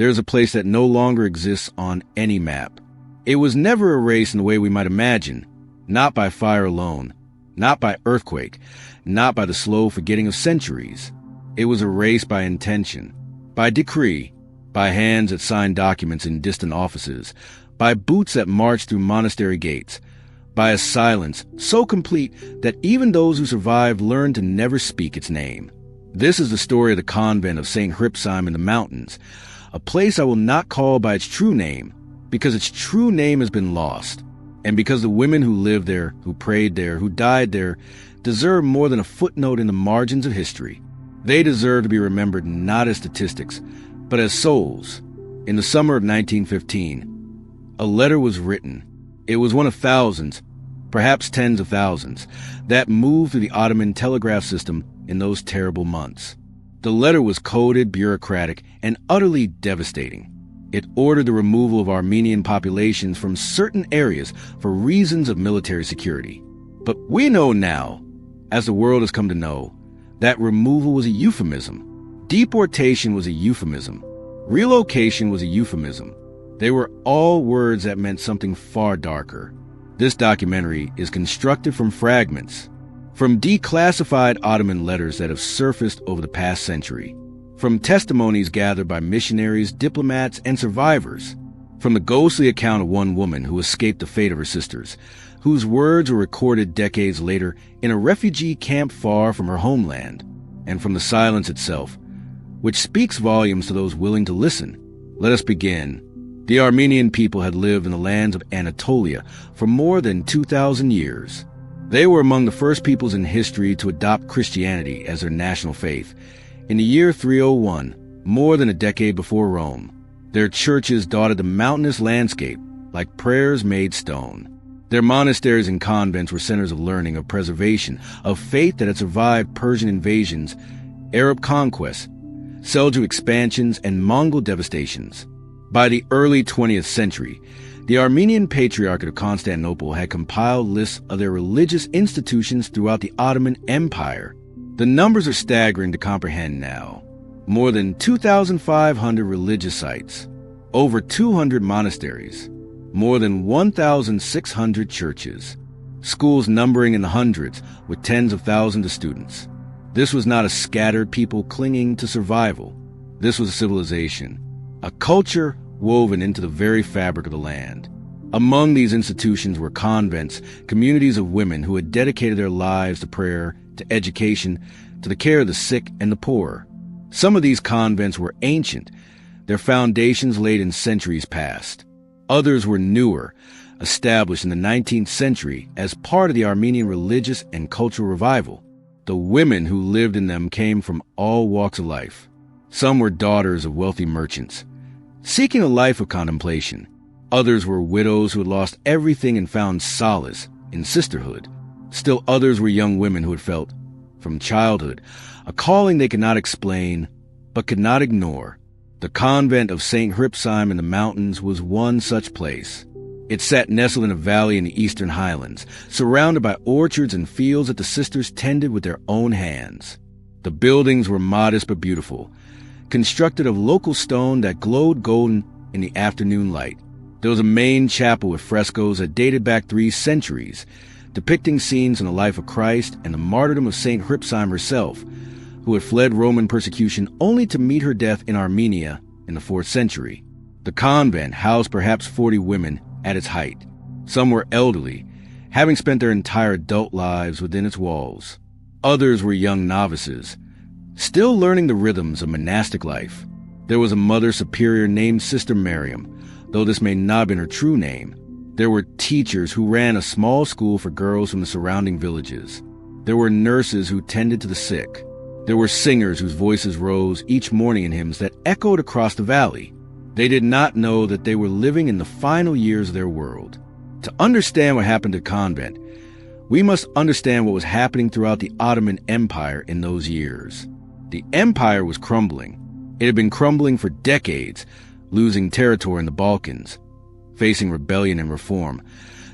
There's a place that no longer exists on any map. It was never erased in the way we might imagine, not by fire alone, not by earthquake, not by the slow forgetting of centuries. It was erased by intention, by decree, by hands that signed documents in distant offices, by boots that marched through monastery gates, by a silence so complete that even those who survived learned to never speak its name. This is the story of the convent of St. Hripsheim in the mountains, a place I will not call by its true name, because its true name has been lost, and because the women who lived there, who prayed there, who died there, deserve more than a footnote in the margins of history. They deserve to be remembered not as statistics, but as souls. In the summer of 1915, a letter was written. It was one of thousands, perhaps tens of thousands, that moved through the Ottoman telegraph system in those terrible months. The letter was coded, bureaucratic, and utterly devastating. It ordered the removal of Armenian populations from certain areas for reasons of military security. But we know now, as the world has come to know, that removal was a euphemism. Deportation was a euphemism. Relocation was a euphemism. They were all words that meant something far darker. This documentary is constructed from fragments, from declassified Ottoman letters that have surfaced over the past century, from testimonies gathered by missionaries, diplomats, and survivors, from the ghostly account of one woman who escaped the fate of her sisters, whose words were recorded decades later in a refugee camp far from her homeland, and from the silence itself, which speaks volumes to those willing to listen. Let us begin. The Armenian people had lived in the lands of Anatolia for more than 2,000 years. They were among the first peoples in history to adopt Christianity as their national faith. In the year 301, more than a decade before Rome, their churches dotted the mountainous landscape like prayers made stone. Their monasteries and convents were centers of learning, of preservation, of faith that had survived Persian invasions, Arab conquests, Seljuk expansions, and Mongol devastations. By the early 20th century, the Armenian Patriarchate of Constantinople had compiled lists of their religious institutions throughout the Ottoman Empire. The numbers are staggering to comprehend now. More than 2,500 religious sites, over 200 monasteries, more than 1,600 churches, schools numbering in the hundreds with tens of thousands of students. This was not a scattered people clinging to survival. This was a civilization, a culture woven into the very fabric of the land. Among these institutions were convents, communities of women who had dedicated their lives to prayer, to education, to the care of the sick and the poor. Some of these convents were ancient, their foundations laid in centuries past. Others were newer, established in the 19th century as part of the Armenian religious and cultural revival. The women who lived in them came from all walks of life. Some were daughters of wealthy merchants, seeking a life of contemplation. Others were widows who had lost everything and found solace in sisterhood. Still others were young women who had felt, from childhood, a calling they could not explain, but could not ignore. The convent of St. Hripsheim in the mountains was one such place. It sat nestled in a valley in the eastern highlands, surrounded by orchards and fields that the sisters tended with their own hands. The buildings were modest but beautiful, constructed of local stone that glowed golden in the afternoon light. There was a main chapel with frescoes that dated back 3 centuries, depicting scenes in the life of Christ and the martyrdom of St. Hripsheim herself, who had fled Roman persecution only to meet her death in Armenia in the 4th century. The convent housed perhaps 40 women at its height. Some were elderly, having spent their entire adult lives within its walls. Others were young novices, still learning the rhythms of monastic life. There was a mother superior named Sister Miriam, though this may not have been her true name. There were teachers who ran a small school for girls from the surrounding villages. There were nurses who tended to the sick. There were singers whose voices rose each morning in hymns that echoed across the valley. They did not know that they were living in the final years of their world. To understand what happened to the convent, we must understand what was happening throughout the Ottoman Empire in those years. The empire was crumbling. It had been crumbling for decades, losing territory in the Balkans, facing rebellion and reform,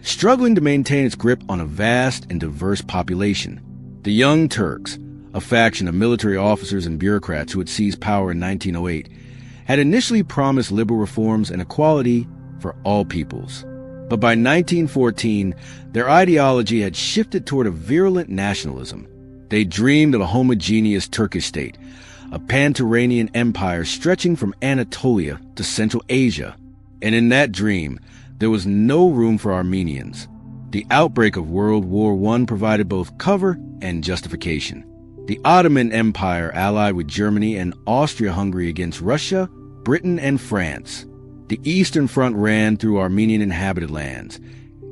struggling to maintain its grip on a vast and diverse population. The Young Turks, a faction of military officers and bureaucrats who had seized power in 1908, had initially promised liberal reforms and equality for all peoples. But by 1914, their ideology had shifted toward a virulent nationalism. They dreamed of a homogeneous Turkish state, a pan-Turanian empire stretching from Anatolia to Central Asia. And in that dream, there was no room for Armenians. The outbreak of World War I provided both cover and justification. The Ottoman Empire allied with Germany and Austria-Hungary against Russia, Britain, and France. The Eastern Front ran through Armenian inhabited lands,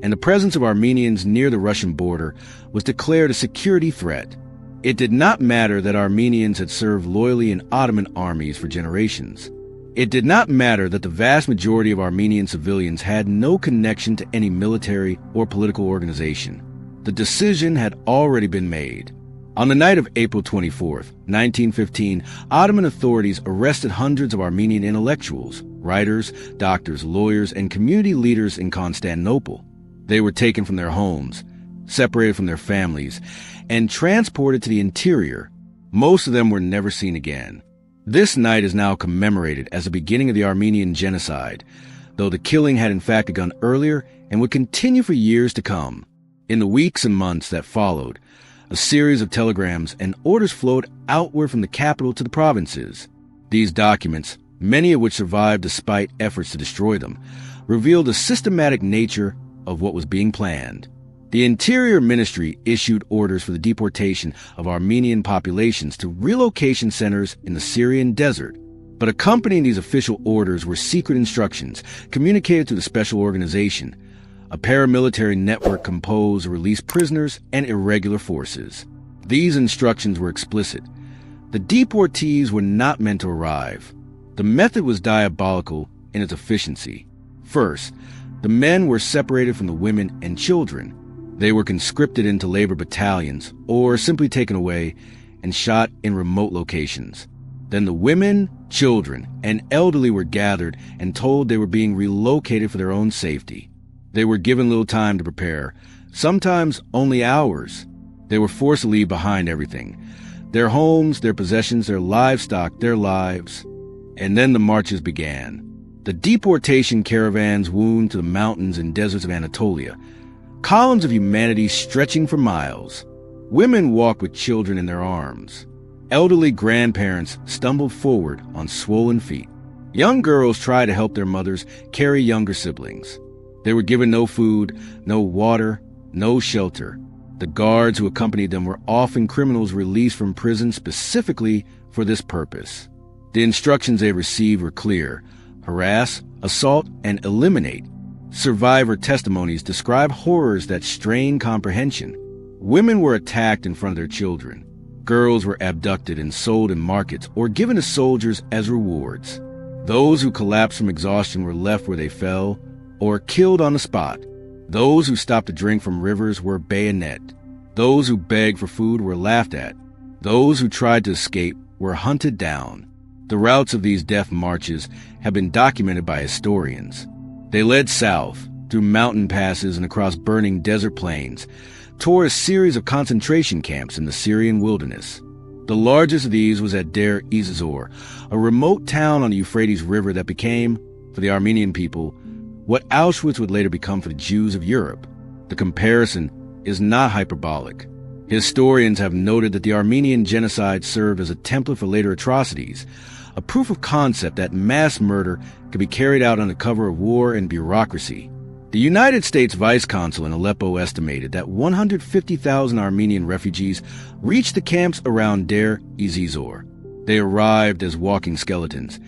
and the presence of Armenians near the Russian border was declared a security threat. It did not matter that Armenians had served loyally in Ottoman armies for generations. It did not matter that the vast majority of Armenian civilians had no connection to any military or political organization. The decision had already been made. On the night of April 24, 1915, Ottoman authorities arrested hundreds of Armenian intellectuals, writers, doctors, lawyers, and community leaders in Constantinople. They were taken from their homes, separated from their families, and transported to the interior. Most of them were never seen again. This night is now commemorated as the beginning of the Armenian genocide, though the killing had in fact begun earlier and would continue for years to come. In the weeks and months that followed, a series of telegrams and orders flowed outward from the capital to the provinces. These documents, many of which survived despite efforts to destroy them, revealed the systematic nature of what was being planned. The Interior Ministry issued orders for the deportation of Armenian populations to relocation centers in the Syrian desert. But accompanying these official orders were secret instructions communicated through the special organization, a paramilitary network composed of released prisoners and irregular forces. These instructions were explicit. The deportees were not meant to arrive. The method was diabolical in its efficiency. First, the men were separated from the women and children. They were conscripted into labor battalions or simply taken away and shot in remote locations. Then the women, children, and elderly were gathered and told they were being relocated for their own safety. They were given little time to prepare, sometimes only hours. They were forced to leave behind everything: their homes, their possessions, their livestock, their lives. And then the marches began. The deportation caravans wound to the mountains and deserts of Anatolia, columns of humanity stretching for miles. Women walked with children in their arms. Elderly grandparents stumbled forward on swollen feet. Young girls tried to help their mothers carry younger siblings. They were given no food, no water, no shelter. The guards who accompanied them were often criminals released from prison specifically for this purpose. The instructions they received were clear: harass, assault, and eliminate. Survivor testimonies describe horrors that strain comprehension. Women were attacked in front of their children. Girls were abducted and sold in markets or given to soldiers as rewards. Those who collapsed from exhaustion were left where they fell or killed on the spot. Those who stopped to drink from rivers were bayoneted. Those who begged for food were laughed at. Those who tried to escape were hunted down. The routes of these death marches have been documented by historians. They led south, through mountain passes and across burning desert plains, toward a series of concentration camps in the Syrian wilderness. The largest of these was at Deir ez-Zor, a remote town on the Euphrates River that became, for the Armenian people, what Auschwitz would later become for the Jews of Europe. The comparison is not hyperbolic. Historians have noted that the Armenian genocide served as a template for later atrocities, a proof of concept that mass murder could be carried out under cover of war and bureaucracy. The United States Vice Consul in Aleppo estimated that 150,000 Armenian refugees reached the camps around Deir ez-Zor. They arrived as walking skeletons,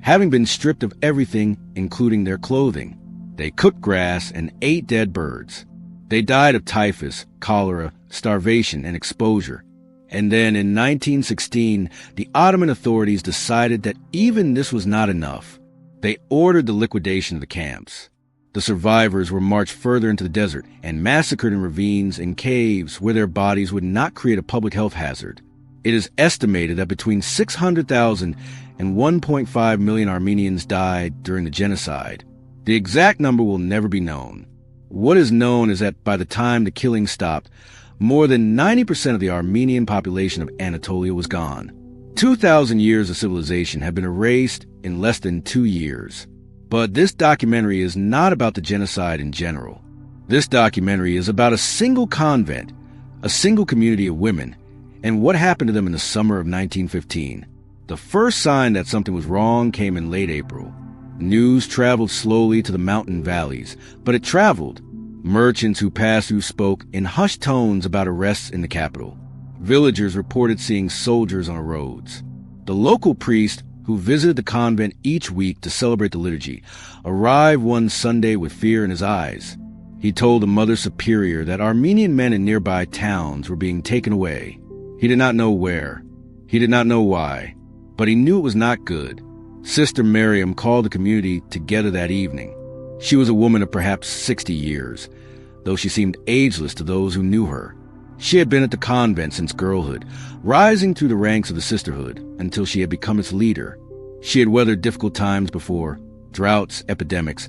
having been stripped of everything, including their clothing. They cooked grass and ate dead birds. They died of typhus, cholera, starvation, and exposure. And then in 1916, the Ottoman authorities decided that even this was not enough. They ordered the liquidation of the camps. The survivors were marched further into the desert and massacred in ravines and caves where their bodies would not create a public health hazard. It is estimated that between 600,000 and 1.5 million Armenians died during the genocide. The exact number will never be known. What is known is that by the time the killing stopped, more than 90% of the Armenian population of Anatolia was gone. 2,000 years of civilization have been erased in less than 2 years. But this documentary is not about the genocide in general. This documentary is about a single convent, a single community of women, and what happened to them in the summer of 1915. The first sign that something was wrong came in late April. News traveled slowly to the mountain valleys, but it traveled. Merchants who passed through spoke in hushed tones about arrests in the capital. Villagers reported seeing soldiers on the roads. The local priest, who visited the convent each week to celebrate the liturgy, arrived one Sunday with fear in his eyes. He told the Mother Superior that Armenian men in nearby towns were being taken away. He did not know where. He did not know why. But he knew it was not good. Sister Miriam called the community together that evening. She was a woman of perhaps 60 years, though she seemed ageless to those who knew her. She had been at the convent since girlhood, rising through the ranks of the sisterhood until she had become its leader. She had weathered difficult times before, droughts, epidemics,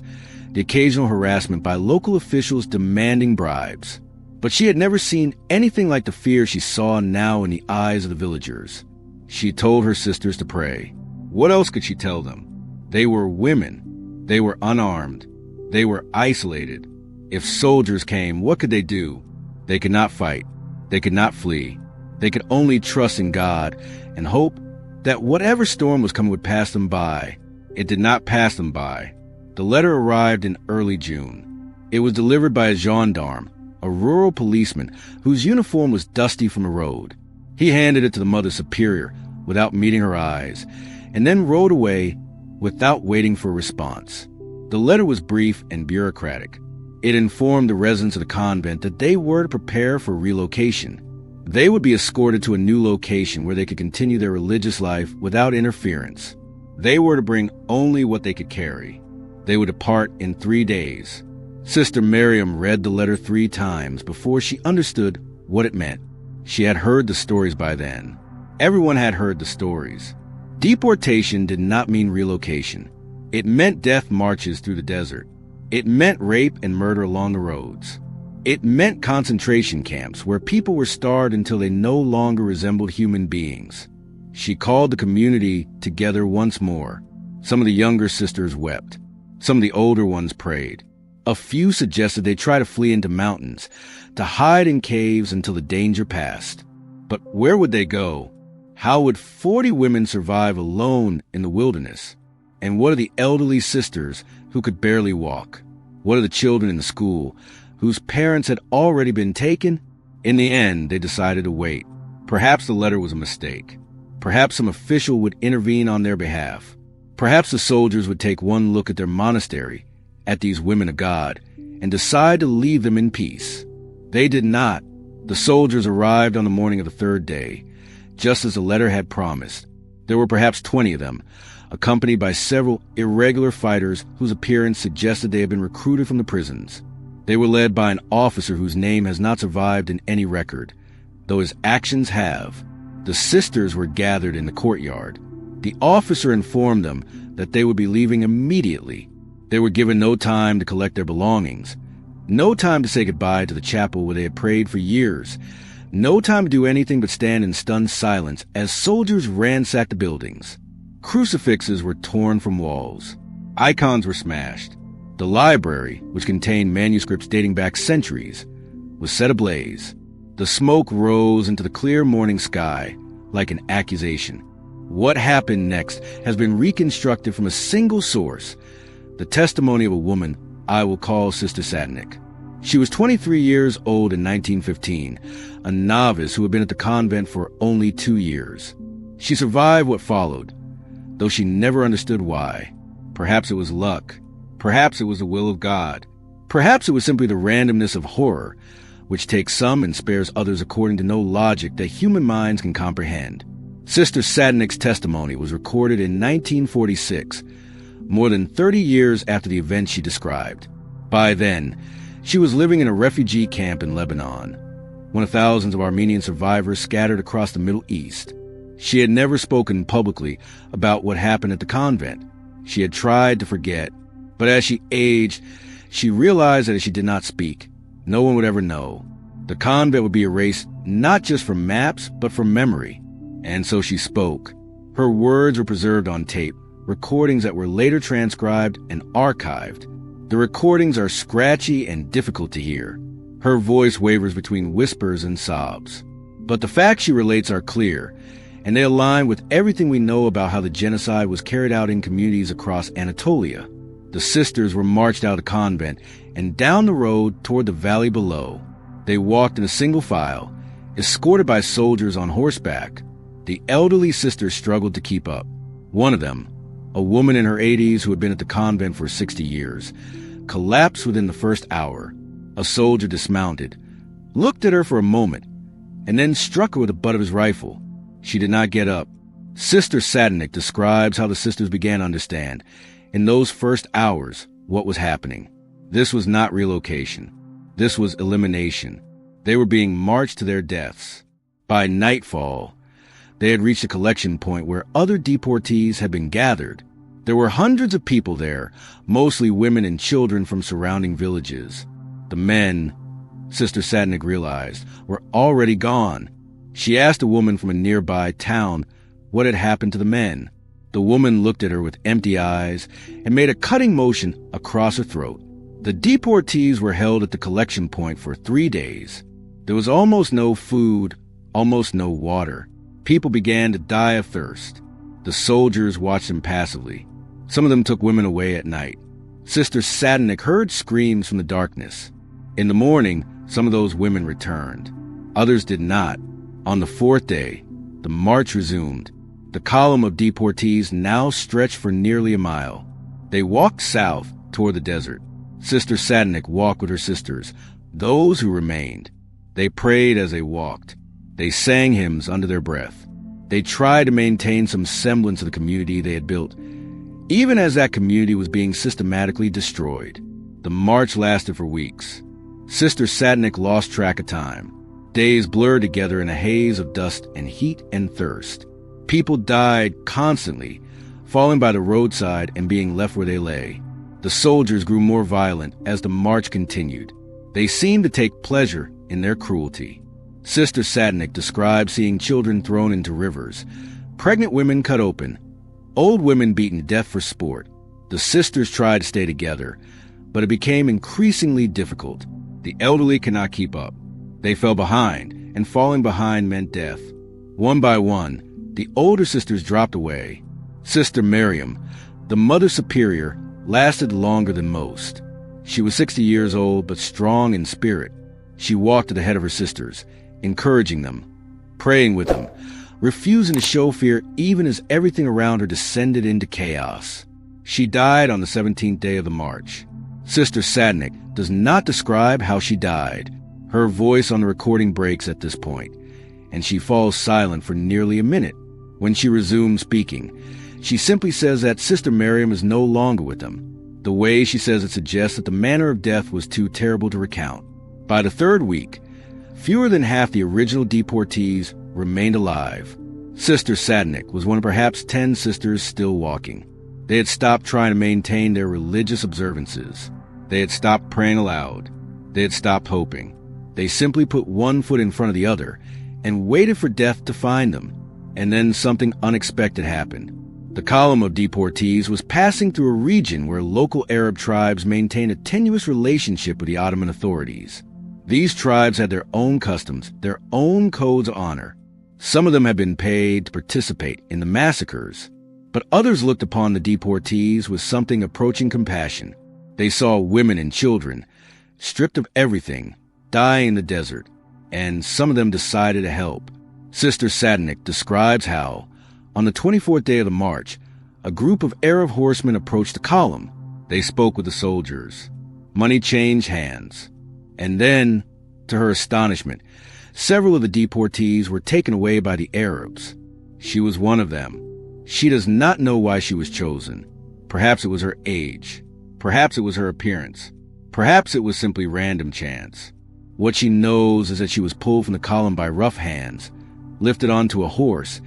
the occasional harassment by local officials demanding bribes. But she had never seen anything like the fear she saw now in the eyes of the villagers. She told her sisters to pray. What else could she tell them? They were women. They were unarmed. They were isolated. If soldiers came, what could they do? They could not fight. They could not flee. They could only trust in God and hope that whatever storm was coming would pass them by. It did not pass them by. The letter arrived in early June. It was delivered by a gendarme, a rural policeman whose uniform was dusty from the road. He handed it to the Mother Superior without meeting her eyes, and then rode away without waiting for a response. The letter was brief and bureaucratic. It informed the residents of the convent that they were to prepare for relocation. They would be escorted to a new location where they could continue their religious life without interference. They were to bring only what they could carry. They would depart in 3 days. Sister Miriam read the letter 3 times before she understood what it meant. She had heard the stories by then. Everyone had heard the stories. Deportation did not mean relocation. It meant death marches through the desert. It meant rape and murder along the roads. It meant concentration camps where people were starved until they no longer resembled human beings. She called the community together once more. Some of the younger sisters wept. Some of the older ones prayed. A few suggested they try to flee into mountains, to hide in caves until the danger passed. But where would they go? How would 40 women survive alone in the wilderness? And what of the elderly sisters who could barely walk? What of the children in the school whose parents had already been taken? In the end, they decided to wait. Perhaps the letter was a mistake. Perhaps some official would intervene on their behalf. Perhaps the soldiers would take one look at their monastery, at these women of God, and decide to leave them in peace. They did not. The soldiers arrived on the morning of the 3rd day, just as the letter had promised. There were perhaps 20 of them, accompanied by several irregular fighters whose appearance suggested they had been recruited from the prisons. They were led by an officer whose name has not survived in any record, though his actions have. The sisters were gathered in the courtyard. The officer informed them that they would be leaving immediately. They were given no time to collect their belongings, no time to say goodbye to the chapel where they had prayed for years, no time to do anything but stand in stunned silence as soldiers ransacked the buildings. Crucifixes were torn from walls. Icons were smashed. The library, which contained manuscripts dating back centuries, was set ablaze. The smoke rose into the clear morning sky like an accusation. What happened next has been reconstructed from a single source, the testimony of a woman I will call Sister Satnik. She was 23 years old in 1915, a novice who had been at the convent for only 2 years. She survived what followed, though she never understood why. Perhaps it was luck. Perhaps it was the will of God. Perhaps it was simply the randomness of horror, which takes some and spares others according to no logic that human minds can comprehend. Sister Satnik's testimony was recorded in 1946, more than 30 years after the events she described. By then, she was living in a refugee camp in Lebanon, one of thousands of Armenian survivors scattered across the Middle East. She had never spoken publicly about what happened at the convent. She had tried to forget, but as she aged, she realized that if she did not speak, no one would ever know. The convent would be erased not just from maps, but from memory. And so she spoke. Her words were preserved on tape, recordings that were later transcribed and archived. The recordings are scratchy and difficult to hear. Her voice wavers between whispers and sobs. But the facts she relates are clear, and they align with everything we know about how the genocide was carried out in communities across Anatolia. The sisters were marched out of the convent and down the road toward the valley below. They walked in a single file, escorted by soldiers on horseback. The elderly sisters struggled to keep up. One of them, a woman in her 80s who had been at the convent for 60 years, collapsed within the first hour. A soldier dismounted, looked at her for a moment, and then struck her with the butt of his rifle. She did not get up. Sister Satanik describes how the sisters began to understand, in those first hours, what was happening. This was not relocation. This was elimination. They were being marched to their deaths. By nightfall, they had reached a collection point where other deportees had been gathered. There were hundreds of people there, mostly women and children from surrounding villages. The men, Sister Satanik realized, were already gone. She asked a woman from a nearby town what had happened to the men. The woman looked at her with empty eyes and made a cutting motion across her throat. The deportees were held at the collection point for 3 days. There was almost no food, almost no water. People began to die of thirst. The soldiers watched them passively. Some of them took women away at night. Sister Satanik heard screams from the darkness. In the morning, some of those women returned. Others did not. On the 4th day, the march resumed. The column of deportees now stretched for nearly a mile. They walked south toward the desert. Sister Satanik walked with her sisters, those who remained. They prayed as they walked. They sang hymns under their breath. They tried to maintain some semblance of the community they had built, even as that community was being systematically destroyed. The march lasted for weeks. Sister Satanik lost track of time. Days blurred together in a haze of dust and heat and thirst. People died constantly, falling by the roadside and being left where they lay. The soldiers grew more violent as the march continued. They seemed to take pleasure in their cruelty. Sister Satanik described seeing children thrown into rivers, pregnant women cut open, old women beaten to death for sport. The sisters tried to stay together, but it became increasingly difficult. The elderly could not keep up. They fell behind, and falling behind meant death. One by one, the older sisters dropped away. Sister Miriam, the Mother Superior, lasted longer than most. She was 60 years old, but strong in spirit. She walked at the head of her sisters, encouraging them, praying with them, refusing to show fear even as everything around her descended into chaos. She died on the 17th day of the march. Sister Satanik does not describe how she died. Her voice on the recording breaks at this point, and she falls silent for nearly a minute. When she resumes speaking, she simply says that Sister Miriam is no longer with them. The way she says it suggests that the manner of death was too terrible to recount. By the 3rd week, fewer than half the original deportees remained alive. Sister Satanik was one of perhaps 10 sisters still walking. They had stopped trying to maintain their religious observances. They had stopped praying aloud. They had stopped hoping. They simply put one foot in front of the other and waited for death to find them. And then something unexpected happened. The column of deportees was passing through a region where local Arab tribes maintained a tenuous relationship with the Ottoman authorities. These tribes had their own customs, their own codes of honor. Some of them had been paid to participate in the massacres, but others looked upon the deportees with something approaching compassion. They saw women and children, stripped of everything, die in the desert, and some of them decided to help. Sister Satanik describes how, on the 24th day of the march, a group of Arab horsemen approached the column. They spoke with the soldiers. Money changed hands. And then, to her astonishment, several of the deportees were taken away by the Arabs. She was one of them. She does not know why she was chosen. Perhaps it was her age. Perhaps it was her appearance. Perhaps it was simply random chance. What she knows is that she was pulled from the column by rough hands, lifted onto a horse,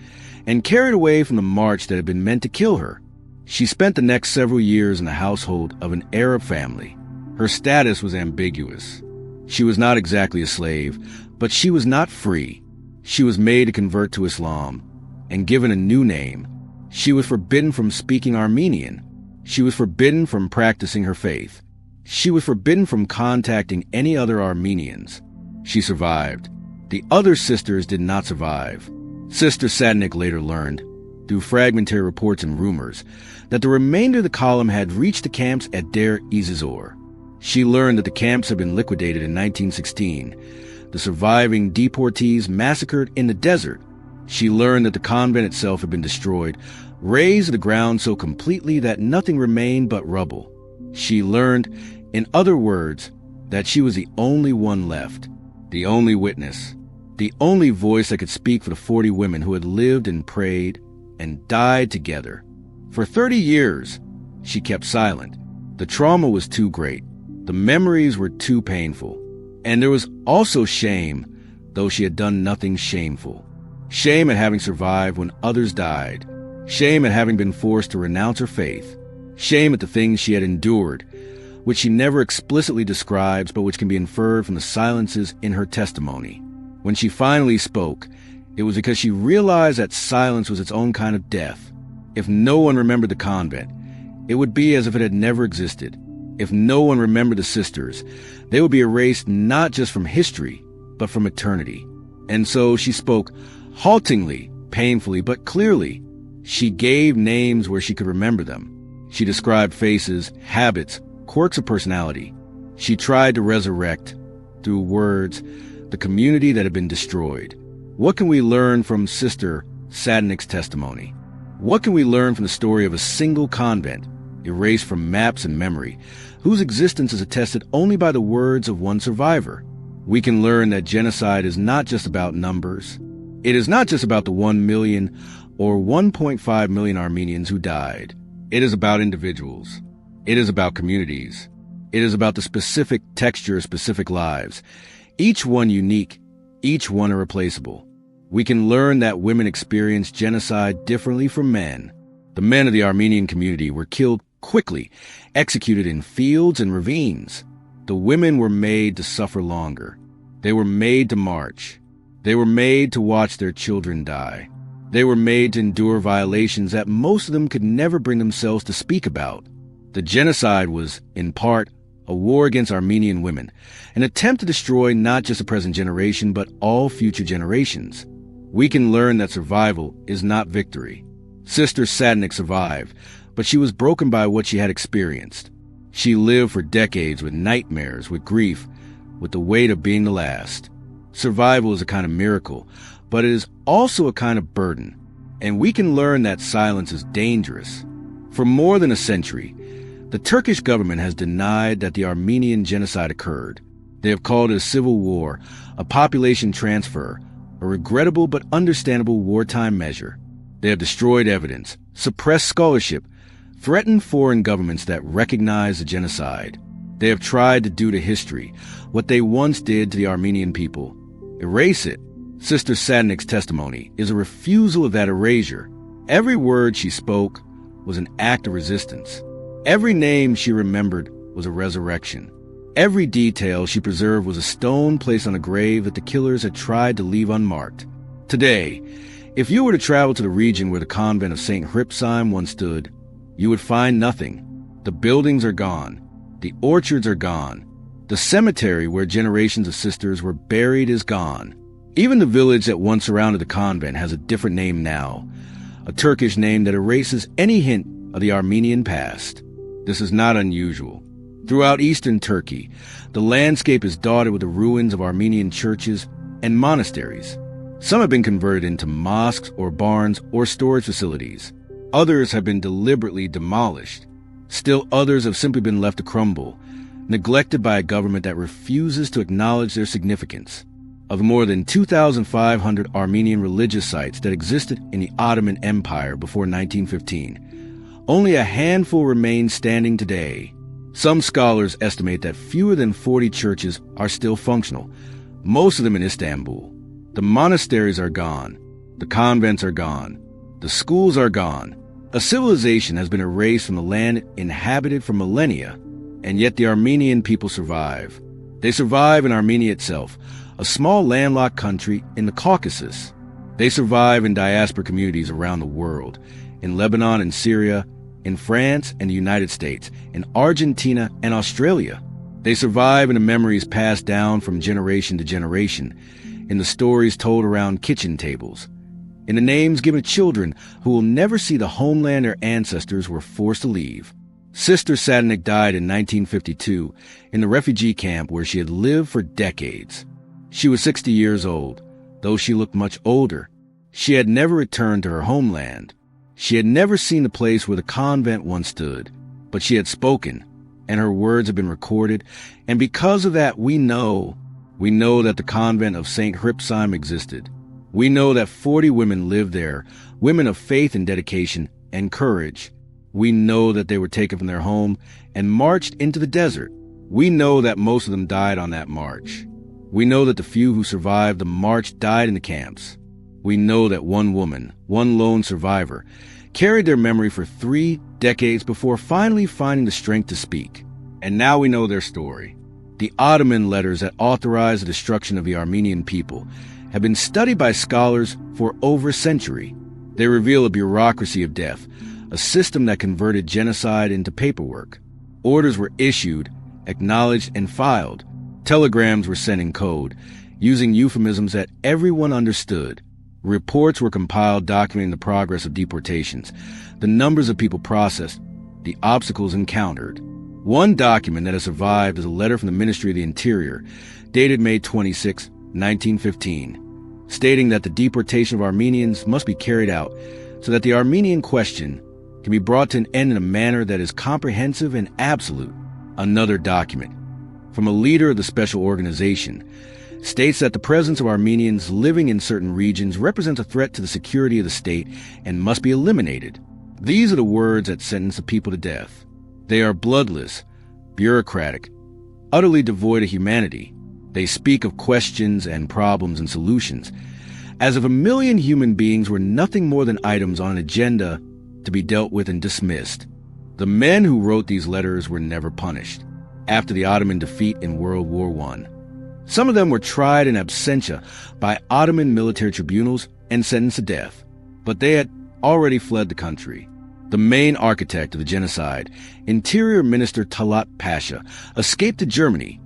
and carried away from the march that had been meant to kill her. She spent the next several years in the household of an Arab family. Her status was ambiguous. She was not exactly a slave, but she was not free. She was made to convert to Islam and given a new name, She was forbidden from speaking Armenian. She was forbidden from practicing her faith. She was forbidden from contacting any other Armenians. She survived. The other sisters did not survive. Sister Sadnik later learned, through fragmentary reports and rumors, that the remainder of the column had reached the camps at Der Izizor. She learned that the camps had been liquidated in 1916, the surviving deportees massacred in the desert. She learned that the convent itself had been destroyed, razed to the ground so completely that nothing remained but rubble. She learned, in other words, that she was the only one left, the only witness, the only voice that could speak for the 40 women who had lived and prayed and died together. For 30 years, she kept silent. The trauma was too great. The memories were too painful. And there was also shame, though she had done nothing shameful. Shame at having survived when others died. Shame at having been forced to renounce her faith. Shame at the things she had endured, which she never explicitly describes but which can be inferred from the silences in her testimony. When she finally spoke, it was because she realized that silence was its own kind of death. If no one remembered the convent, it would be as if it had never existed. If no one remembered the sisters, they would be erased not just from history, but from eternity. And so she spoke haltingly, painfully, but clearly. She gave names where she could remember them. She described faces, habits, quirks of personality. She tried to resurrect, through words, the community that had been destroyed. What can we learn from Sister Sadnik's testimony? What can we learn from the story of a single convent, erased from maps and memory, whose existence is attested only by the words of one survivor? We can learn that genocide is not just about numbers. It is not just about the 1 million or 1.5 million Armenians who died. It is about individuals. It is about communities. It is about the specific texture of specific lives, each one unique, each one irreplaceable. We can learn that women experienced genocide differently from men. The men of the Armenian community were killed quickly, executed in fields and ravines. The women were made to suffer longer. They were made to march. They were made to watch their children die. They were made to endure violations that most of them could never bring themselves to speak about. The genocide was, in part, a war against Armenian women, an attempt to destroy not just the present generation, but all future generations. We can learn that survival is not victory. Sister Sadnik survived, but she was broken by what she had experienced. She lived for decades with nightmares, with grief, with the weight of being the last. Survival is a kind of miracle, but it is also a kind of burden. And we can learn that silence is dangerous. For more than a century, the Turkish government has denied that the Armenian genocide occurred. They have called it a civil war, a population transfer, a regrettable but understandable wartime measure. They have destroyed evidence, suppressed scholarship, threatened foreign governments that recognize the genocide. They have tried to do to history what they once did to the Armenian people. Erase it. Sister Sadnik's testimony is a refusal of that erasure. Every word she spoke was an act of resistance. Every name she remembered was a resurrection. Every detail she preserved was a stone placed on a grave that the killers had tried to leave unmarked. Today, if you were to travel to the region where the convent of St. Hripsheim once stood, you would find nothing. The buildings are gone. The orchards are gone. The cemetery where generations of sisters were buried is gone. Even the village that once surrounded the convent has a different name now, a Turkish name that erases any hint of the Armenian past. This is not unusual. Throughout eastern Turkey, the landscape is dotted with the ruins of Armenian churches and monasteries. Some have been converted into mosques or barns or storage facilities. Others have been deliberately demolished. Still others have simply been left to crumble, neglected by a government that refuses to acknowledge their significance. Of the more than 2,500 Armenian religious sites that existed in the Ottoman Empire before 1915, only a handful remain standing today. Some scholars estimate that fewer than 40 churches are still functional, most of them in Istanbul. The monasteries are gone. The convents are gone. The schools are gone. A civilization has been erased from the land inhabited for millennia, and yet the Armenian people survive. They survive in Armenia itself, a small landlocked country in the Caucasus. They survive in diaspora communities around the world, in Lebanon and Syria, in France and the United States, in Argentina and Australia. They survive in the memories passed down from generation to generation, in the stories told around kitchen tables, in the names given to children who will never see the homeland their ancestors were forced to leave. Sister Sadanik died in 1952 in the refugee camp where she had lived for decades. She was 60 years old, though she looked much older. She had never returned to her homeland. She had never seen the place where the convent once stood, but she had spoken, and her words have been recorded, and because of that we know that the convent of St. Hripsheim existed. We know that 40 women lived there, women of faith and dedication and courage. We know that they were taken from their home and marched into the desert. We know that most of them died on that march. We know that the few who survived the march died in the camps. We know that one woman, one lone survivor, carried their memory for 3 decades before finally finding the strength to speak. And now we know their story. The Ottoman letters that authorized the destruction of the Armenian people have been studied by scholars for over a century. They reveal a bureaucracy of death, a system that converted genocide into paperwork. Orders were issued, acknowledged, and filed. Telegrams were sent in code, using euphemisms that everyone understood. Reports were compiled documenting the progress of deportations, the numbers of people processed, the obstacles encountered. One document that has survived is a letter from the Ministry of the Interior, dated May 26, 1915, stating that the deportation of Armenians must be carried out so that the Armenian question can be brought to an end in a manner that is comprehensive and absolute. Another document, from a leader of the special organization, states that the presence of Armenians living in certain regions represents a threat to the security of the state and must be eliminated. These are the words that sentence the people to death. They are bloodless, bureaucratic, utterly devoid of humanity. They speak of questions and problems and solutions, as if 1 million human beings were nothing more than items on an agenda to be dealt with and dismissed. The men who wrote these letters were never punished after the Ottoman defeat in World War I. Some of them were tried in absentia by Ottoman military tribunals and sentenced to death, but they had already fled the country. The main architect of the genocide, Interior Minister Talat Pasha, escaped to Germany,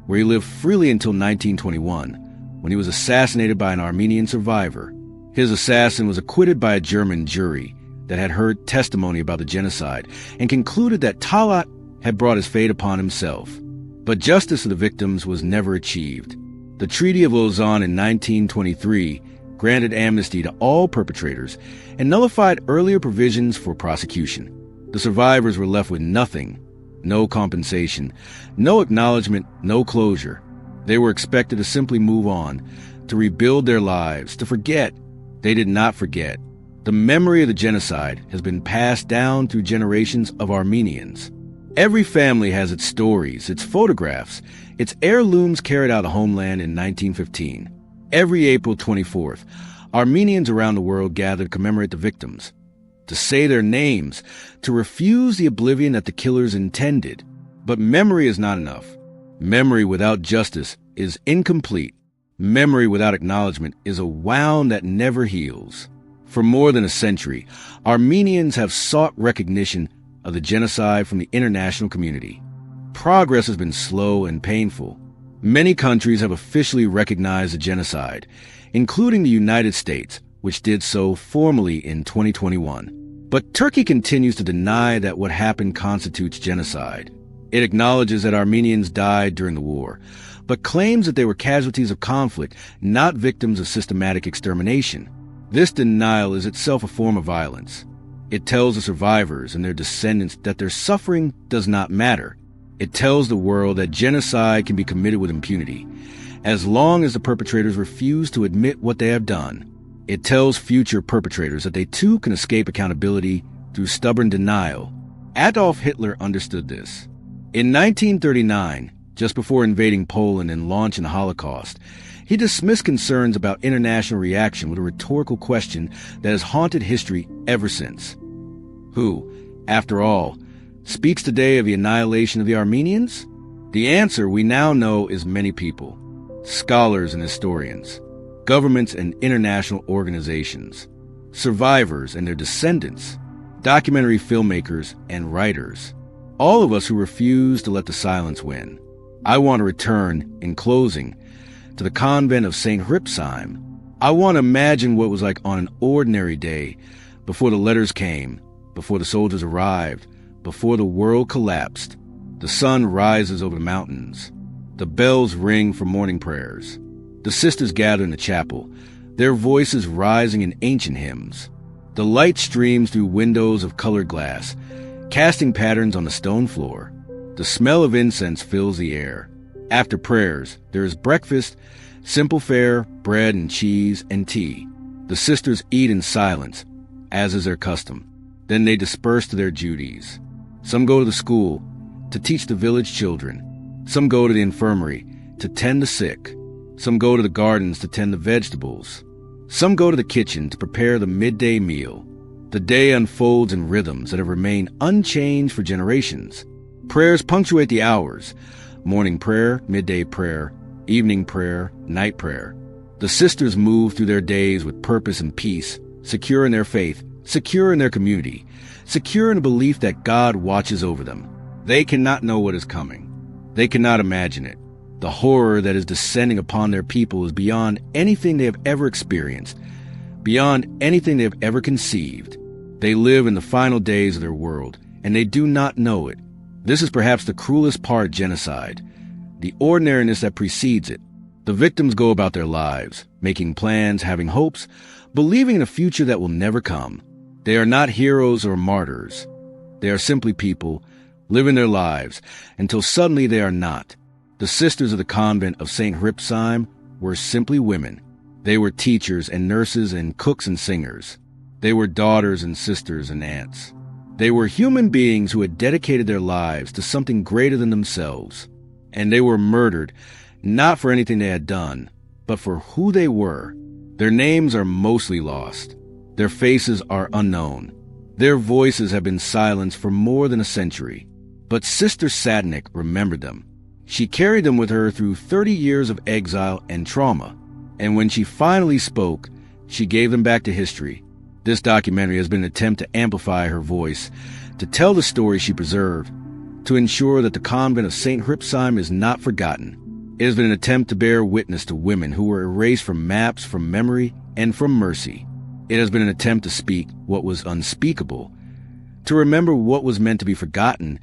where he lived freely until 1921, when he was assassinated by an Armenian survivor. His assassin was acquitted by a German jury that had heard testimony about the genocide and concluded that Talat had brought his fate upon himself. But justice for the victims was never achieved. The Treaty of Lausanne in 1923 granted amnesty to all perpetrators and nullified earlier provisions for prosecution. The survivors were left with nothing, no compensation, no acknowledgement, no closure. They were expected to simply move on, to rebuild their lives, to forget. They did not forget. The memory of the genocide has been passed down through generations of Armenians. Every family has its stories, its photographs, its heirlooms carried out of homeland in 1915. Every April 24th, Armenians around the world gather to commemorate the victims, to say their names, to refuse the oblivion that the killers intended. But memory is not enough. Memory without justice is incomplete. Memory without acknowledgement is a wound that never heals. For more than a century, Armenians have sought recognition of the genocide from the international community. Progress has been slow and painful. Many countries have officially recognized the genocide, including the United States, which did so formally in 2021. But Turkey continues to deny that what happened constitutes genocide. It acknowledges that Armenians died during the war, but claims that they were casualties of conflict, not victims of systematic extermination. This denial is itself a form of violence. It tells the survivors and their descendants that their suffering does not matter. It tells the world that genocide can be committed with impunity, as long as the perpetrators refuse to admit what they have done. It tells future perpetrators that they too can escape accountability through stubborn denial. Adolf Hitler understood this. In 1939, just before invading Poland and launching the Holocaust, he dismissed concerns about international reaction with a rhetorical question that has haunted history ever since. Who, after all, speaks today of the annihilation of the Armenians? The answer we now know is many people, scholars and historians, governments and international organizations. survivors and their descendants, documentary filmmakers and writers, all of us who refuse to let the silence win. I want to return, in closing, to the convent of St. Ripsheim. I want to imagine what it was like on an ordinary day, before the letters came, before the soldiers arrived, before the world collapsed. The sun rises over the mountains. The bells ring for morning prayers. The sisters gather in the chapel, their voices rising in ancient hymns. The light streams through windows of colored glass, casting patterns on the stone floor. The smell of incense fills the air. After prayers, there is breakfast, simple fare, bread and cheese and tea. The sisters eat in silence, as is their custom. Then they disperse to their duties. Some go to the school to teach the village children. Some go to the infirmary to tend the sick. Some go to the gardens to tend the vegetables. Some go to the kitchen to prepare the midday meal. The day unfolds in rhythms that have remained unchanged for generations. Prayers punctuate the hours. Morning prayer, midday prayer, evening prayer, night prayer. The sisters move through their days with purpose and peace, secure in their faith, secure in their community, secure in the belief that God watches over them. They cannot know what is coming. They cannot imagine it. The horror that is descending upon their people is beyond anything they have ever experienced, beyond anything they have ever conceived. They live in the final days of their world, and they do not know it. This is perhaps the cruelest part of genocide, the ordinariness that precedes it. The victims go about their lives, making plans, having hopes, believing in a future that will never come. They are not heroes or martyrs. They are simply people, living their lives, until suddenly they are not. The sisters of the convent of St. Ripsheim were simply women. They were teachers and nurses and cooks and singers. They were daughters and sisters and aunts. They were human beings who had dedicated their lives to something greater than themselves. And they were murdered, not for anything they had done, but for who they were. Their names are mostly lost. Their faces are unknown. Their voices have been silenced for more than a century. But Sister Sadnik remembered them. She carried them with her through 30 years of exile and trauma. And when she finally spoke, she gave them back to history. This documentary has been an attempt to amplify her voice, to tell the story she preserved, to ensure that the convent of St. Ripsheim is not forgotten. It has been an attempt to bear witness to women who were erased from maps, from memory, and from mercy. It has been an attempt to speak what was unspeakable, to remember what was meant to be forgotten,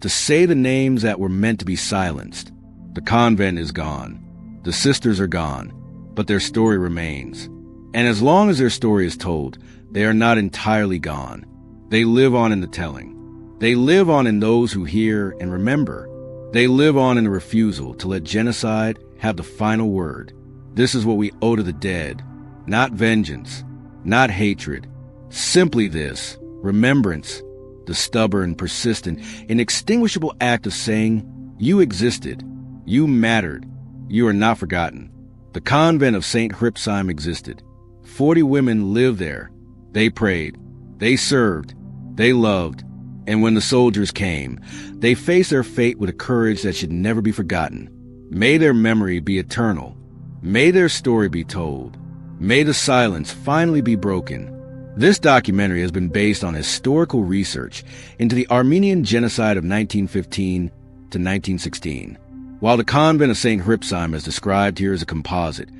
to say the names that were meant to be silenced. The convent is gone. The sisters are gone, but their story remains. And as long as their story is told, they are not entirely gone. They live on in the telling. They live on in those who hear and remember. They live on in the refusal to let genocide have the final word. This is what we owe to the dead. Not vengeance, not hatred. Simply this, remembrance, the stubborn, persistent, inextinguishable act of saying, you existed, you mattered, you are not forgotten. The convent of St. Ripsheim existed. 40 women lived there. They prayed, they served, they loved, and when the soldiers came, they faced their fate with a courage that should never be forgotten. May their memory be eternal. May their story be told. May the silence finally be broken. This documentary has been based on historical research into the Armenian genocide of 1915 to 1916. While the convent of St. Ripsheim is described here as a composite,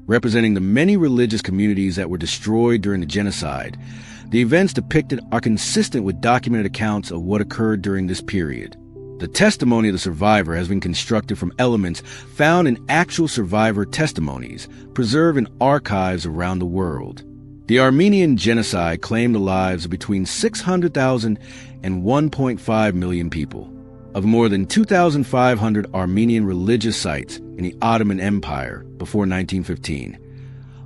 representing the many religious communities that were destroyed during the genocide, the events depicted are consistent with documented accounts of what occurred during this period. The testimony of the survivor has been constructed from elements found in actual survivor testimonies preserved in archives around the world. The Armenian genocide claimed the lives of between 600,000 and 1.5 million people. Of more than 2,500 Armenian religious sites in the Ottoman Empire before 1915,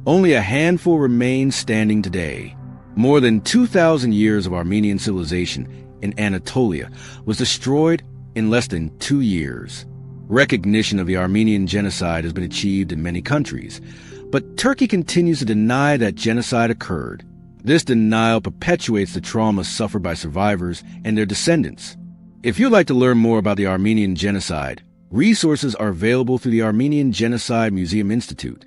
only a handful remain standing today. More than 2,000 years of Armenian civilization in Anatolia was destroyed in less than 2 years. Recognition of the Armenian genocide has been achieved in many countries, but Turkey continues to deny that genocide occurred. This denial perpetuates the trauma suffered by survivors and their descendants. If you'd like to learn more about the Armenian genocide, resources are available through the Armenian Genocide Museum Institute,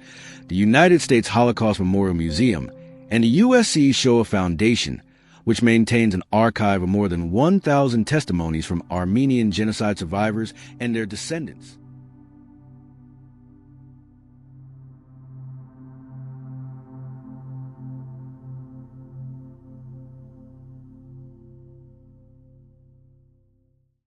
the United States Holocaust Memorial Museum, And the USC show a foundation which maintains an archive of more than 1,000 testimonies from Armenian genocide survivors and their descendants.